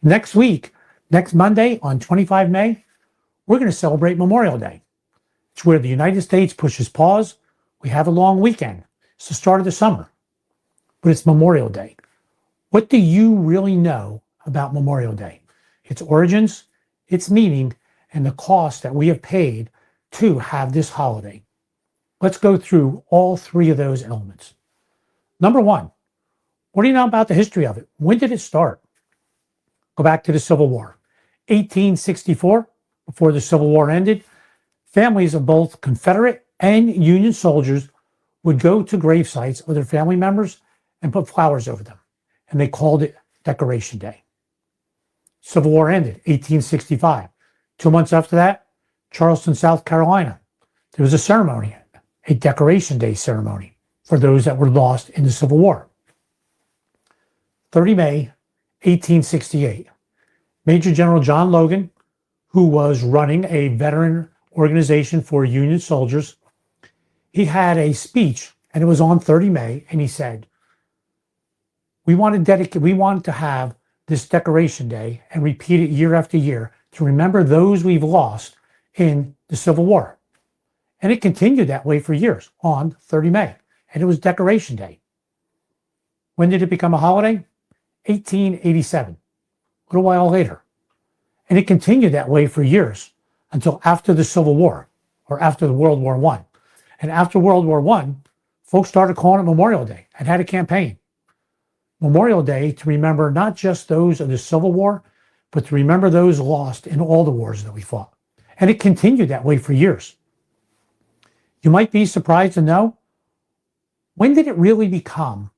Next week, next Monday on 25 May, we're going to celebrate Memorial Day. It's where the United States pushes pause. We have a long weekend. It's the start of the summer, but it's Memorial Day. What do you really know about Memorial Day? Its origins, its meaning, and the cost that we have paid to have this holiday. Let's go through all three of those elements. Number one, what do you know about the history of it? When did it start? Go back to the Civil War. 1864, before the Civil War ended, families of both Confederate and Union soldiers would go to grave sites of their family members and put flowers over them. And they called it Decoration Day. Civil War ended, 1865. 2 months after that, Charleston, South Carolina, there was a ceremony, a Decoration Day ceremony for those that were lost in the Civil War. 30 May, 1868, Major General John Logan, who was running a veteran organization for Union soldiers, he had a speech, and it was on 30 May, and he said, we want to have this Decoration Day and repeat it year after year to remember those we've lost in the Civil War. And it continued that way for years on 30 May, and it was Decoration Day. When did it become a holiday? 1887, a little while later. And it continued that way for years until after the Civil War, or after the World War I. And after World War I, folks started calling it Memorial Day and had a campaign. Memorial Day to remember not just those of the Civil War, but to remember those lost in all the wars that we fought. And it continued that way for years. You might be surprised to know, when did it really become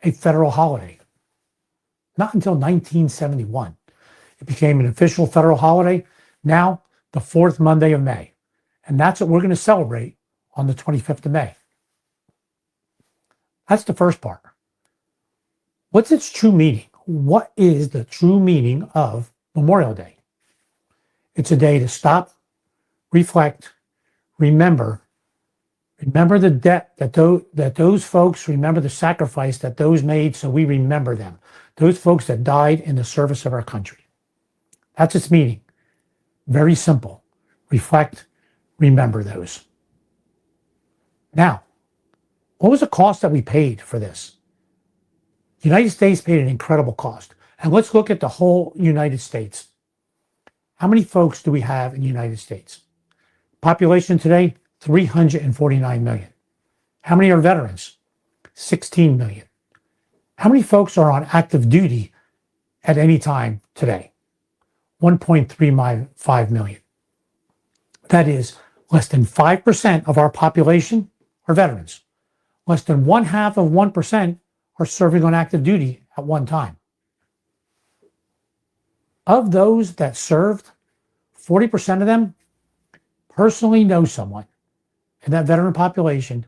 a federal holiday? Not until 1971. It became an official federal holiday, now the fourth Monday of May. And that's what we're going to celebrate on the 25th of May. That's the first part. What's its true meaning? What is the true meaning of Memorial Day? It's a day to stop, reflect, remember the debt that those folks, remember the sacrifice that those made, so we remember them. Those folks that died in the service of our country. That's its meaning. Very simple. Reflect, remember those. Now, what was the cost that we paid for this? The United States paid an incredible cost. And let's look at the whole United States. How many folks do we have in the United States? Population today, 349 million. How many are veterans? 16 million. How many folks are on active duty at any time today? 1.35 million. That is, less than 5% of our population are veterans. Less than 0.5% are serving on active duty at one time. Of those that served, 40% of them personally know someone. In that veteran population,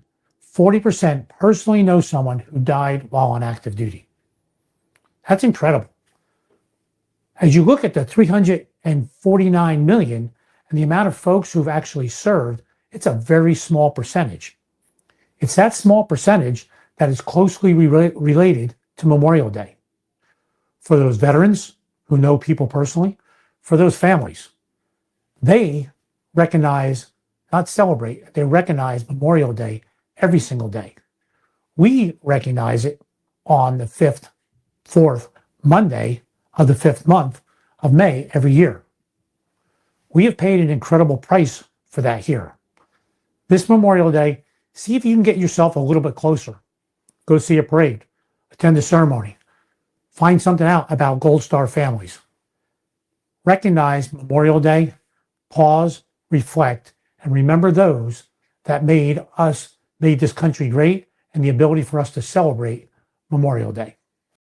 40% personally know someone who died while on active duty. That's incredible. As you look at the 349 million and the amount of folks who've actually served, it's a very small percentage. It's that small percentage that is closely related to Memorial Day. For those veterans who know people personally, for those families, they recognize, not celebrate, they recognize Memorial Day every single day. We recognize it on the fourth Monday of the fifth month of May every year. We have paid an incredible price for that here. This Memorial Day, see if you can get yourself a little bit closer. Go see a parade, attend a ceremony, find something out about Gold Star families. Recognize Memorial Day, pause, reflect, and remember those that made this country great and the ability for us to celebrate Memorial Day.